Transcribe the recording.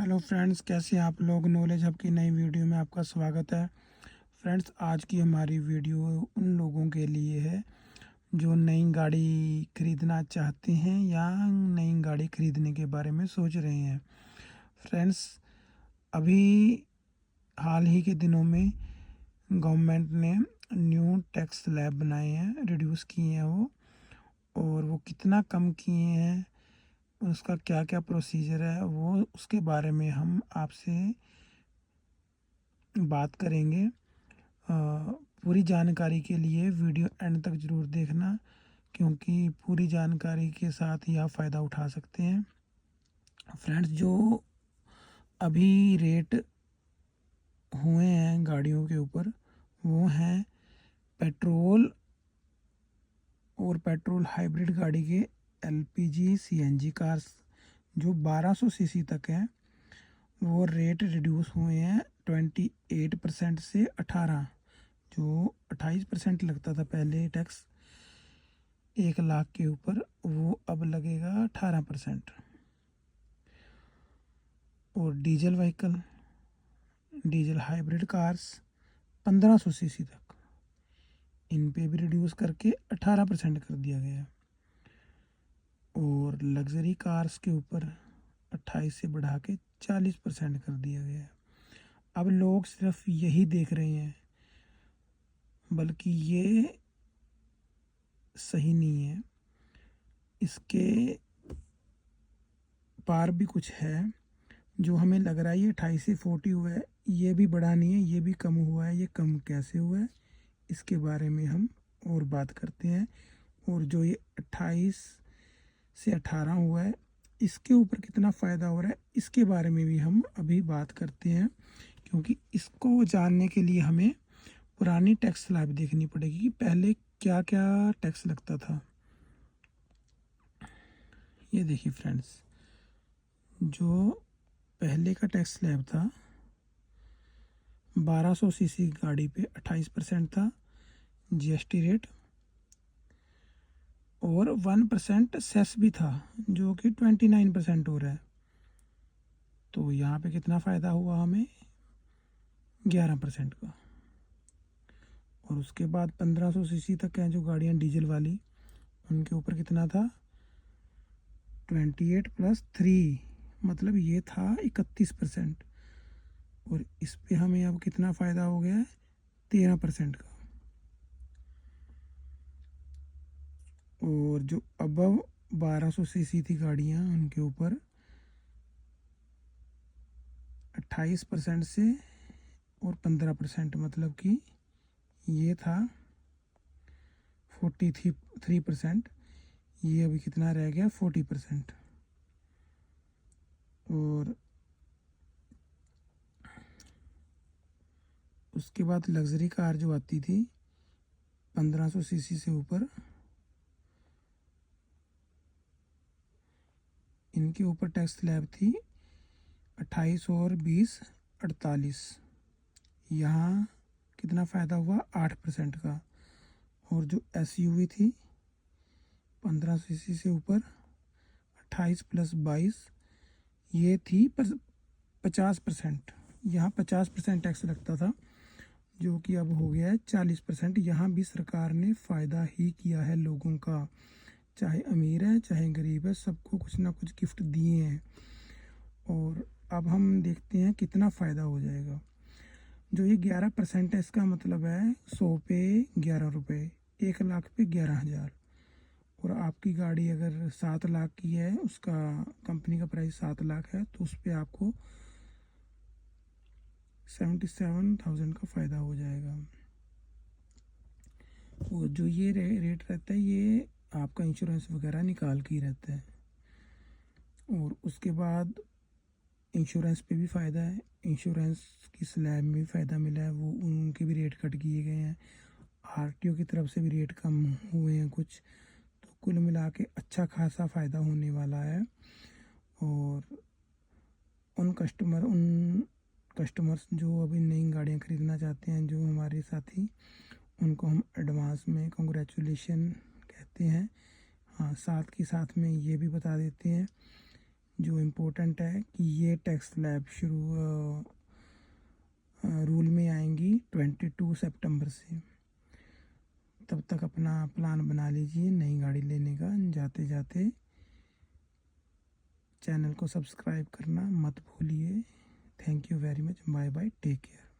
Hello friends, कैसे हैं आप लोग। नॉलेज हब की नई वीडियो में आपका स्वागत है। फ्रेंड्स, आज की हमारी वीडियो उन लोगों के लिए है जो नई गाड़ी खरीदना चाहते हैं या नई गाड़ी खरीदने के बारे में सोच रहे हैं। फ्रेंड्स, अभी हाल ही के दिनों में गवर्नमेंट ने न्यू टैक्स स्लैब बनाए हैं, रिड्यूस किए हैं और वो कितना कम किए हैं, उसका क्या क्या प्रोसीजर है, वो उसके बारे में हम आपसे बात करेंगे। पूरी जानकारी के लिए वीडियो एंड तक ज़रूर देखना, क्योंकि पूरी जानकारी के साथ ही आप फ़ायदा उठा सकते हैं। फ्रेंड्स, जो अभी रेट हुए हैं गाड़ियों के ऊपर, वो हैं पेट्रोल और पेट्रोल हाइब्रिड गाड़ी के एलपीजी सीएनजी कार्स जो 1200 सीसी तक हैं, वो रेट रिड्यूस हुए हैं 28% से 18। जो 28% लगता था पहले टैक्स 1 लाख के ऊपर, वो अब लगेगा 18%। और diesel vehicle, diesel hybrid cars 1500 CC तक, इन पे भी रिड्यूस करके 18% कर दिया गया है। और लग्जरी कार्स के ऊपर 28 से बढ़ा के 40% कर दिया गया है। अब लोग सिर्फ यही देख रहे हैं, बल्कि ये सही नहीं है। इसके पार भी कुछ है। जो हमें लग रहा है ये 28 से 40 हुआ है, ये भी बढ़ा नहीं है, ये भी कम हुआ है। ये कम कैसे हुआ है, इसके बारे में हम और बात करते हैं। और जो ये 28 से 18 हुआ है, इसके ऊपर कितना फ़ायदा हो रहा है, इसके बारे में भी हम अभी बात करते हैं। क्योंकि इसको जानने के लिए हमें पुरानी टैक्स स्लैब देखनी पड़ेगी कि पहले क्या क्या टैक्स लगता था। ये देखिए फ्रेंड्स, जो पहले का टैक्स स्लैब था, 1200 सीसी गाड़ी पे 28% था जीएसटी रेट, और 1% सेस भी था, जो कि 29% हो रहा है। तो यहाँ पे कितना फ़ायदा हुआ हमें, 11% का। और उसके बाद 1500 सीसी तक हैं जो गाड़ियाँ डीजल वाली, उनके ऊपर कितना था, 28 + 3, मतलब ये था 31%। और इस पे हमें अब कितना फ़ायदा हो गया है, 13% का। और जो अबव 1200 सीसी थी गाड़ियाँ, उनके ऊपर 28% से और 15%, मतलब कि ये था 43%, ये अभी कितना रह गया, 40%। और उसके बाद लग्जरी कार जो आती थी 1500 सीसी से ऊपर, इनके ऊपर टैक्स स्लैब थी 28 और 20 48। यहाँ कितना फ़ायदा हुआ, 8% का। और जो एसयूवी थी 1500 सीसी से ऊपर, 28 + 22, ये थी 50%। यहाँ 50% टैक्स लगता था, जो कि अब हो गया है 40%। यहाँ भी सरकार ने फ़ायदा ही किया है लोगों का, चाहे अमीर है चाहे गरीब है, सबको कुछ ना कुछ गिफ्ट दिए हैं। और अब हम देखते हैं कितना फ़ायदा हो जाएगा। जो ये 11% है, इसका मतलब है 100 पे 11 रुपये, 1 लाख पे 11,000। और आपकी गाड़ी अगर 7 लाख की है, उसका कंपनी का प्राइस 7 लाख है, तो उस पर आपको 77,000 का फ़ायदा हो जाएगा। और जो ये रेट रहता है, ये आपका इंश्योरेंस वगैरह निकाल के ही रहता है। और उसके बाद इंश्योरेंस पे भी फ़ायदा है, इंश्योरेंस की स्लैब में भी फ़ायदा मिला है, वो उनके भी रेट कट किए गए हैं। आरटीओ की तरफ से भी रेट कम हुए हैं कुछ। तो कुल मिला के अच्छा खासा फ़ायदा होने वाला है। और उन कस्टमर्स जो अभी नई गाड़ियाँ ख़रीदना चाहते हैं, जो हमारे साथी, उनको हम एडवांस में कंग्रेचुलेशन कहते हैं। हाँ, साथ के साथ में ये भी बता देते हैं, जो इम्पोर्टेंट है कि ये टेस्ट लैब शुरू रूल में आएंगी 22 सितंबर से। तब तक अपना प्लान बना लीजिए नई गाड़ी लेने का। जाते जाते चैनल को सब्सक्राइब करना मत भूलिए। Thank you very much. Bye bye, take care.